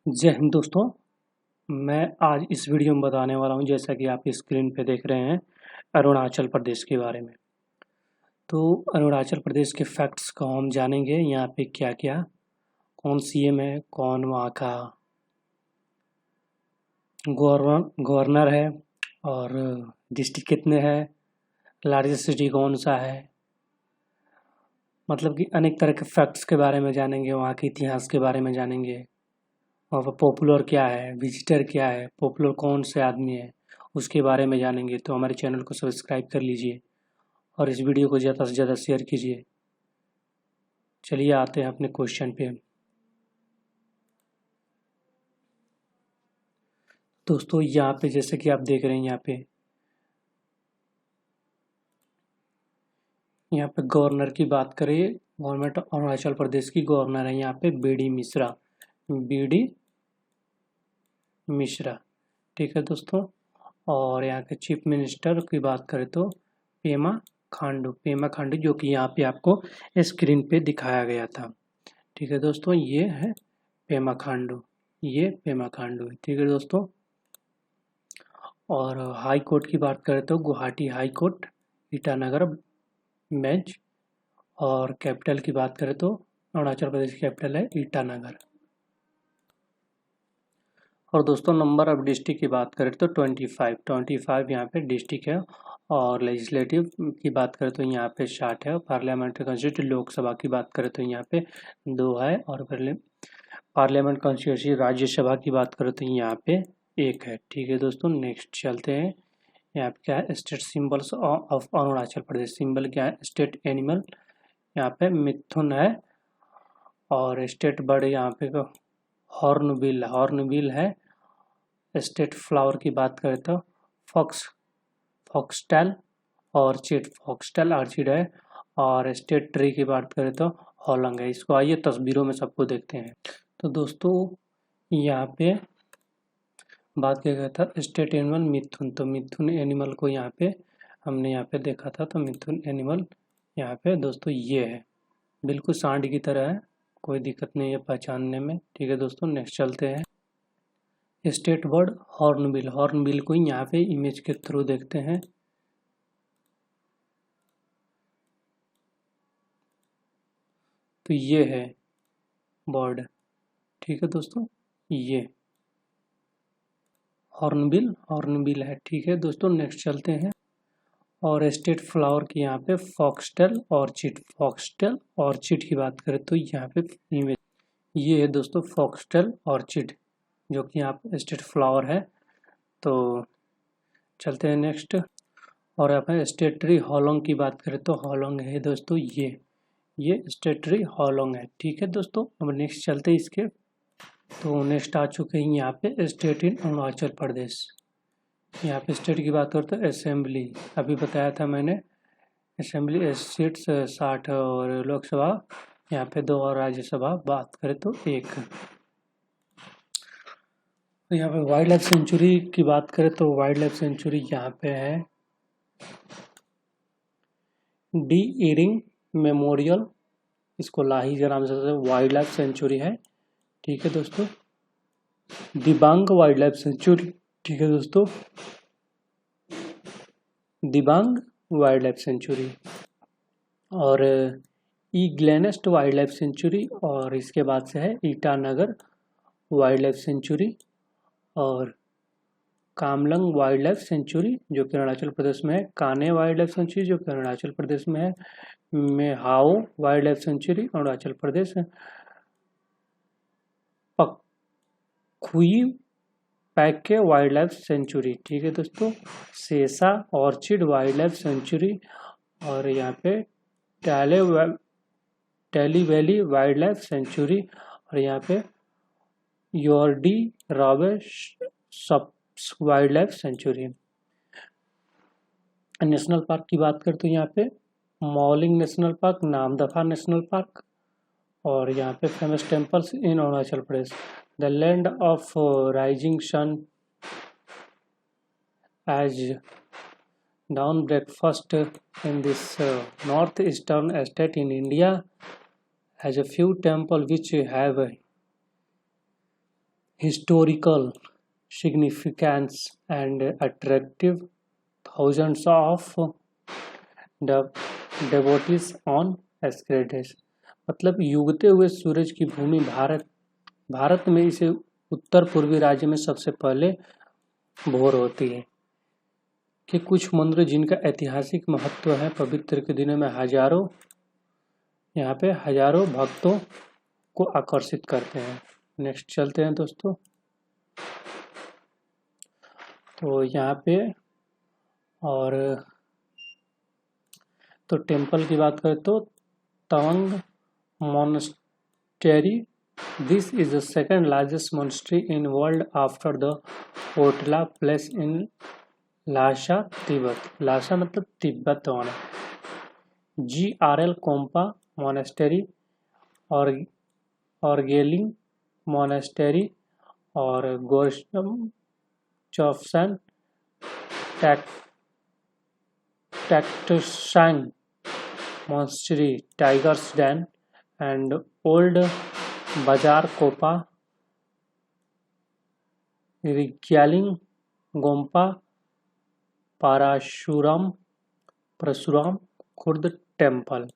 जय हिंद दोस्तों। मैं आज इस वीडियो में बताने वाला हूं, जैसा कि आप स्क्रीन पे देख रहे हैं, अरुणाचल प्रदेश के बारे में। तो अरुणाचल प्रदेश के फैक्ट्स को हम जानेंगे। यहाँ पे क्या क्या, कौन सीएम है, कौन वहाँ का गवर्नर है, और डिस्ट्रिक्ट कितने हैं, लार्जेस्ट सिटी कौन सा है, मतलब कि अनेक तरह के फैक्ट्स के बारे में जानेंगे। वहाँ के इतिहास के बारे में जानेंगे। वहाँ पर पॉपुलर क्या है, विजिटर क्या है, पॉपुलर कौन से आदमी है, उसके बारे में जानेंगे। तो हमारे चैनल को सब्सक्राइब कर लीजिए और इस वीडियो को ज़्यादा से ज़्यादा शेयर कीजिए। चलिए आते हैं अपने क्वेश्चन पे। दोस्तों यहाँ पे जैसे कि आप देख रहे हैं, यहाँ पे गवर्नर की बात करें। गवर्नमेंट अरुणाचल प्रदेश की गवर्नर है यहाँ पे बी डी मिश्रा। ठीक है दोस्तों। और यहाँ के चीफ मिनिस्टर की बात करें तो पेमा खांडू, जो कि यहाँ पे आपको स्क्रीन पे दिखाया गया था। ठीक है दोस्तों, ये है पेमा खांडू, है। ठीक है दोस्तों। और हाई कोर्ट की बात करें तो Guwahati high court, Itanagar bench. और कैपिटल की बात करें तो अरुणाचल प्रदेश की कैपिटल है ईटानगर। और दोस्तों नंबर ऑफ डिस्ट्रिक्ट की बात करें तो 25 यहाँ पे डिस्ट्रिक्ट है। और लेजिस्लेटिव की बात करें तो यहाँ पे 60 है। पार्लियामेंट्री कॉन्स्टिट्यूंसी लोकसभा की बात करें तो यहाँ पे 2 है। और पार्लियामेंट कॉन्स्टिट्यूंसी राज्यसभा की बात करें तो यहाँ पे 1 है। ठीक है दोस्तों, नेक्स्ट चलते हैं। यहाँ पे क्या है, state symbols of Arunachal Pradesh. Symbol क्या है, स्टेट एनिमल यहाँ पे मिथुन है। और स्टेट बर्ड यहाँ पे हॉर्नबिल है। स्टेट फ्लावर की बात करें तो फॉक्सटेल ऑर्चिड है। और स्टेट ट्री की बात करें तो हॉलंग है। इसको आइए तस्वीरों में सबको देखते हैं। तो दोस्तों यहाँ पे बात किया गया था स्टेट एनिमल मिथुन। तो मिथुन एनिमल को हमने यहाँ पे देखा था। तो मिथुन एनिमल यहाँ पे दोस्तों ये है, बिल्कुल सांड की तरह है, कोई दिक्कत नहीं है पहचानने में। ठीक है दोस्तों, नेक्स्ट चलते हैं। स्टेट बर्ड हॉर्नबिल को यहाँ पे इमेज के थ्रू देखते हैं। तो ये है बर्ड। ठीक है दोस्तों, ये हॉर्नबिल है। ठीक है दोस्तों, नेक्स्ट चलते हैं। और स्टेट फ्लावर की यहाँ पे फॉक्सटेल ऑर्चिड की बात करें तो यहाँ पे इमेज ये है दोस्तों, फॉक्सटेल ऑर्चिड, जो कि यहाँ पे स्टेट फ्लावर है। तो चलते हैं नेक्स्ट। और यहाँ पे स्टेट ट्री हॉलोंग की बात करें तो हॉलोंग है दोस्तों, ये स्टेट ट्री हॉलोंग है। ठीक है दोस्तों, अब नेक्स्ट चलते हैं इसके। तो नेक्स्ट आ चुके हैं यहाँ पे स्टेट इन अरुणाचल प्रदेश। यहाँ पे स्टेट की बात करते हैं असेंबली, अभी बताया था मैंने। असेंबली सीट्स 60 और लोकसभा यहाँ पे 2 और राज्यसभा बात करें तो 1। तो यहाँ पे वाइल्ड लाइफ सेंचुरी की बात करें तो वाइल्ड लाइफ सेंचुरी यहाँ पे है डी इरिंग मेमोरियल, इसको लाही के नाम से वाइल्ड लाइफ सेंचुरी है। ठीक है दोस्तों, दिबांग वाइल्ड लाइफ सेंचुरी। ठीक है दोस्तों, दिबांग वाइल्ड लाइफ सेंचुरी। और ग्लेनेस्ट वाइल्ड लाइफ सेंचुरी। और इसके बाद से है ईटानगर वाइल्ड लाइफ सेंचुरी। और कामलंग वाइल्ड लाइफ सेंचुरी जो कि अरुणाचल प्रदेश में है। काने वाइल्ड लाइफ सेंचुरी जो कि अरुणाचल प्रदेश में है। Mehao wild life sanctuary Arunachal Pradesh है। Pakhui Pakke wild life sanctuary. ठीक है दोस्तों, सेसा ऑर्चिड वाइल्ड लाइफ सेंचुरी। और यहाँ पे Tale valley wild life sanctuary. और यहाँ पे Yordi Rabe wild life sanctuary. National park की बात करते हैं, यहाँ पे Mouling national park, Namdapha national park. और यहाँ पे famous temples in Arunachal Pradesh, the land of rising sun as dawn breakfast in this northeastern state in India has a few temples which have historical significance and attractive thousands of devotees on sacred days। मतलब युगते हुए सूरज की भूमि भारत में इसे उत्तर पूर्वी राज्य में सबसे पहले भोर होती है कि कुछ मंदिर जिनका ऐतिहासिक महत्व है पवित्र के दिनों में यहाँ पे हजारों भक्तों को आकर्षित करते हैं। नेक्स्ट चलते हैं दोस्तों। तो यहाँ पे और तो टेम्पल की बात करें तो Tawang monastery, this is the second largest monastery in world after the Potala palace in Lhasa Tibet. लाशा मतलब तिब्बत वाला। GRL कोम्पा मोनेस्टेरी और गेलिंग मोनेस्टेरी और गोर्शम चौफसन टैक्टसांग मोनेस्टेरी, टाइगर्स डैन एंड ओल्ड बाजार कोपा, ग्यालिंग गोम्पा, परशुराम खुर्द टेम्पल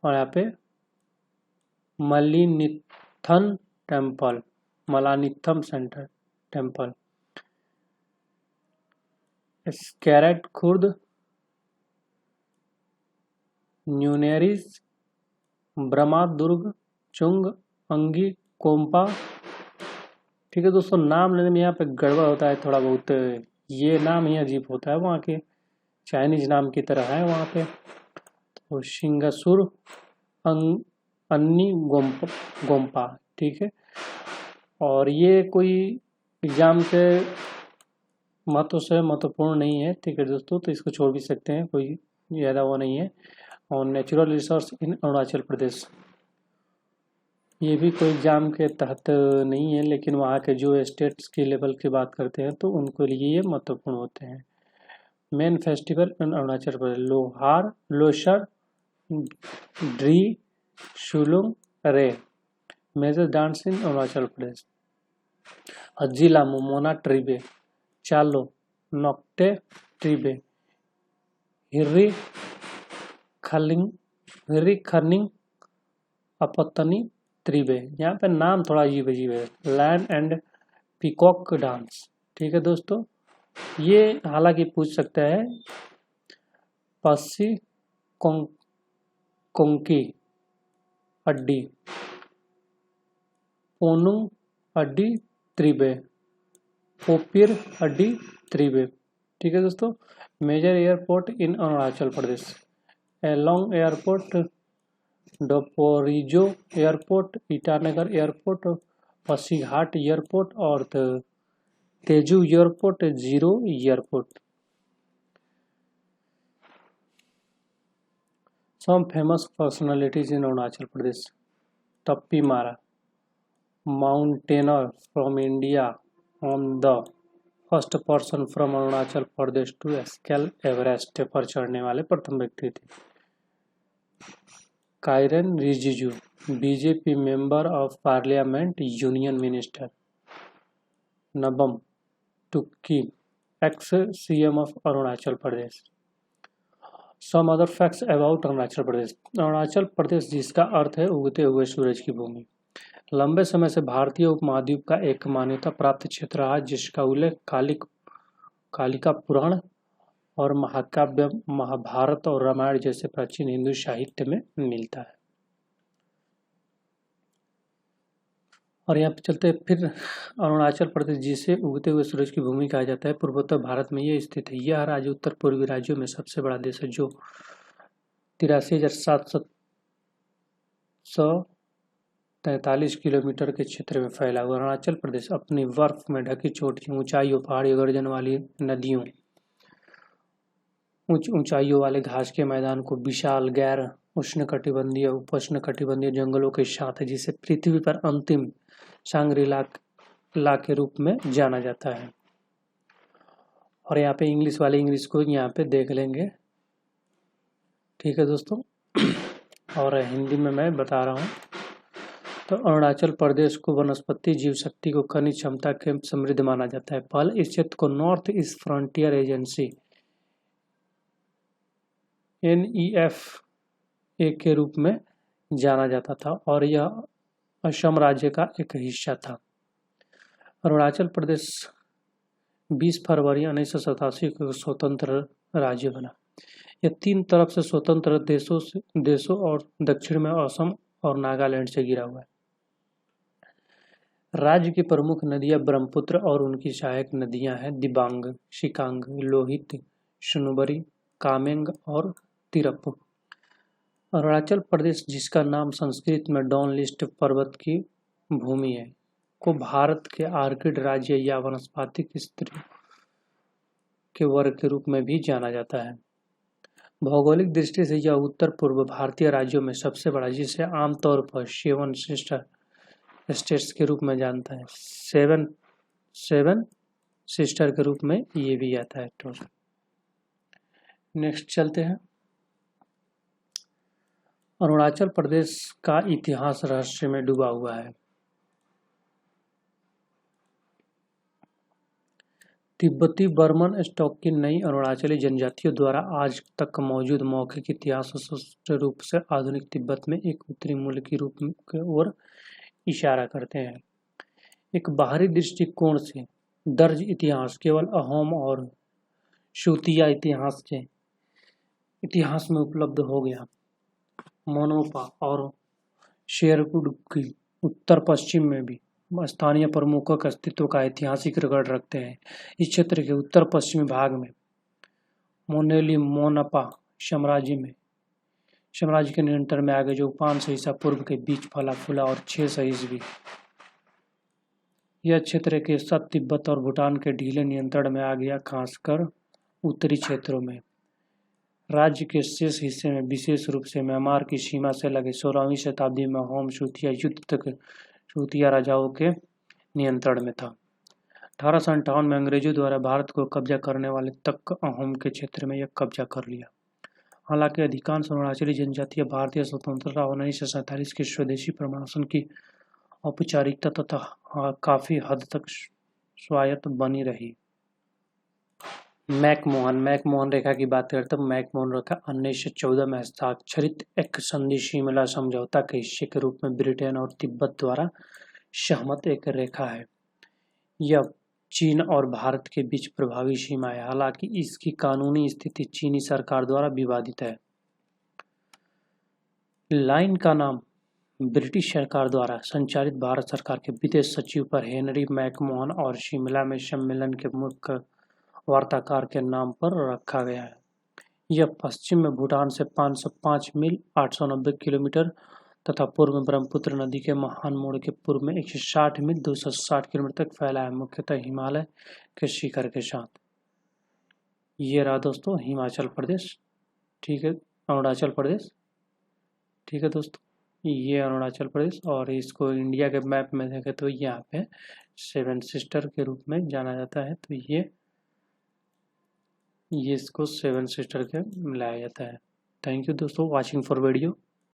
और यहाँ पे मलानिथम सेंटर टेम्पल, स्कैरेट खुर्द, न्यूनेरीज, ब्रह्मा दुर्ग, चुंग, अंगी, कोम्पा। ठीक है दोस्तों, नाम लेने में यहाँ पे गड़बड़ होता है थोड़ा बहुत, ये नाम ही अजीब होता है, वहाँ के चाइनीज नाम की तरह है वहाँ पे। तो सिंगासुर अन्नी गोम्पा, ठीक है। और ये कोई एग्जाम के महत्व से महत्वपूर्ण नहीं है, ठीक है दोस्तों, तो इसको छोड़ भी सकते हैं, कोई ज़्यादा वो नहीं है। और नेचुरल रिसोर्स इन अरुणाचल प्रदेश, ये भी कोई एग्जाम के तहत नहीं है, लेकिन वहाँ के जो स्टेट्स की लेवल की बात करते हैं तो उनको लिए ये महत्वपूर्ण होते हैं। मेन फेस्टिवल इन अरुणाचल प्रदेश, लोहार, लोसर, ड्री, शुलुंग रे। मेजर डांस इन अरुणाचल प्रदेश, हज्जिला, मोमोना ट्रिबे, चालो, नोक्टे ट्रिबे, हिर्री खरनिंग, अपतनी त्रिबे। यहाँ पे नाम थोड़ा अजीब अजीब है, लैंड एंड पीकॉक डांस, ठीक है दोस्तों। ये हालांकि पूछ सकता है, पस्सी कोंकी अड्डी, पोनुंग अड्डी त्रिबे, पोपिर अड्डी त्रिबे, ठीक है दोस्तों। Major airport in Arunachal Pradesh, Along airport, Daporijo airport, Itanagar airport, Pasighat airport और Tezu airport, Ziro airport. Some famous personalities in Arunachal Pradesh, Tapi Mra, mountaineer from India on the first person from Arunachal Pradesh to scale Everest पर चढ़ने वाले प्रथम व्यक्ति थे। Kiren Rijiju, BJP member of parliament, union minister. Nabam Tuki, ex CM of Arunachal Pradesh. Some other facts about Arunachal प्रदेश, अरुणाचल प्रदेश जिसका अर्थ है उगते हुए सूरज की भूमि, लंबे समय से भारतीय उपमहाद्वीप का एक मान्यता प्राप्त क्षेत्र रहा, जिसका उल्लेख कालिका पुराण और महाकाव्य महाभारत और रामायण जैसे प्राचीन हिंदू साहित्य में मिलता है। और यहाँ पे चलते हैं फिर, अरुणाचल प्रदेश जिसे उगते हुए सूरज की भूमि कहा जाता है, पूर्वोत्तर भारत में ये स्थित है। यह राज्य उत्तर पूर्वी राज्यों में सबसे बड़ा देश है, जो 83,743 किलोमीटर के क्षेत्र में फैला हुआ। अरुणाचल प्रदेश अपनी बर्फ में ढकी चोटियों, ऊंचाइयों, पहाड़ी, गर्जन वाली नदियों, ऊंचाइयों वाले घास के मैदान को विशाल गैर उष्णकटिबंधीय उपोष्णकटिबंधीय जंगलों के साथ, जिसे पृथ्वी पर अंतिम सांग्रीला के रूप में जाना जाता है। और यहाँ पे इंग्लिश वाले इंग्लिश को यहाँ पे देख लेंगे, ठीक है दोस्तों। और हिंदी में मैं बता रहा हूँ। तो अरुणाचल प्रदेश को वनस्पति जीव शक्ति को खनिज क्षमता के समृद्ध माना जाता है। पहले इस क्षेत्र को north east frontier agency NEFA के रूप में जाना जाता था और यह असम राज्य का एक हिस्सा था। अरुणाचल प्रदेश 20 फरवरी 1987 को स्वतंत्र राज्य बना। यह 3 तरफ से स्वतंत्र देशों और दक्षिण में असम और नागालैंड से घिरा हुआ है। राज्य की प्रमुख नदियां ब्रह्मपुत्र और उनकी सहायक नदियां हैं दिबांग, सिकांग, लोहित, सुनुबरी, कामेंग और तिरप। अरुणाचल प्रदेश, जिसका नाम संस्कृत में डॉन लिस्ट पर्वत की भूमि है, को भारत के आर्किड राज्य या वनस्पतिक स्त्री के वर्ग के रूप में भी जाना जाता है। भौगोलिक दृष्टि से यह उत्तर पूर्व भारतीय राज्यों में सबसे बड़ा, जिसे आमतौर पर 7 सिस्टर स्टेट्स के रूप में जानता है। 7 सिस्टर के रूप में ये भी आता है। तो नेक्स्ट चलते हैं। अरुणाचल प्रदेश का इतिहास रहस्य में डूबा हुआ है। तिब्बती बर्मन स्टॉक की नई अरुणाचली जनजातियों द्वारा आज तक मौजूद मौखिक इतिहास स्पष्ट रूप से आधुनिक तिब्बत में एक उत्तरी मूल की रूप की ओर इशारा करते हैं। एक बाहरी दृष्टिकोण से दर्ज इतिहास केवल अहोम और शूतिया इतिहास में उपलब्ध हो गया। मोनोपा और शेरकुड की उत्तर पश्चिम में भी स्थानीय प्रमुखों के अस्तित्व का ऐतिहासिक रिकॉर्ड रखते हैं। इस क्षेत्र के उत्तर पश्चिमी भाग में मोनेली मोनपा साम्राज्य के नियंत्रण में आ गए, जो 500 ईसा पूर्व के बीच फला फूला और 600 ईस्वी यह क्षेत्र के साथ तिब्बत और भूटान के ढीले नियंत्रण में आ गया, खासकर उत्तरी क्षेत्रों में। राज्य के शेष हिस्से में, विशेष रूप से म्यांमार की सीमा से लगे 16वीं शताब्दी में होम शूतिया युद्ध तक शूतिया राजाओं के नियंत्रण में था। 1858 में अंग्रेजों द्वारा भारत को कब्जा करने वाले तक अहोम के क्षेत्र में यह कब्जा कर लिया। हालांकि अधिकांश अरुणाचली जनजातियां भारतीय स्वतंत्रता और 1947 के स्वदेशी प्रशासन की औपचारिकता तथा काफी हद तक स्वायत्त बनी रही। मैकमोहन रेखा की बात करें तो मैकमोहन रेखा 1914 में हस्ताक्षरित एक संधि शिमला समझौता के हिस्से के रूप में ब्रिटेन और तिब्बत द्वारा सहमत एक रेखा है। यह चीन और भारत के बीच प्रभावी सीमा है, हालांकि इसकी कानूनी स्थिति चीनी सरकार द्वारा विवादित है। लाइन का नाम ब्रिटिश सरकार द्वारा संचालित भारत सरकार के विदेश सचिव पर हेनरी मैकमोहन और शिमला में सम्मेलन के मुख्य वार्ताकार के नाम पर रखा गया है। यह पश्चिम में भूटान से 505 मील 890 किलोमीटर तथा पूर्व में ब्रह्मपुत्र नदी के महान मोड़ के पूर्व में 160 मील 260 किलोमीटर तक फैला है, मुख्यतः हिमालय के शिखर के साथ। ये रहा दोस्तों हिमाचल प्रदेश, ठीक है, अरुणाचल प्रदेश, ठीक है दोस्तों, ये अरुणाचल प्रदेश। और इसको इंडिया के मैप में देखें तो यहाँ पे 7 सिस्टर के रूप में जाना जाता है। तो ये इसको 7 सिस्टर के मिलाया जाता है। थैंक यू दोस्तों वॉचिंग फॉर वीडियो।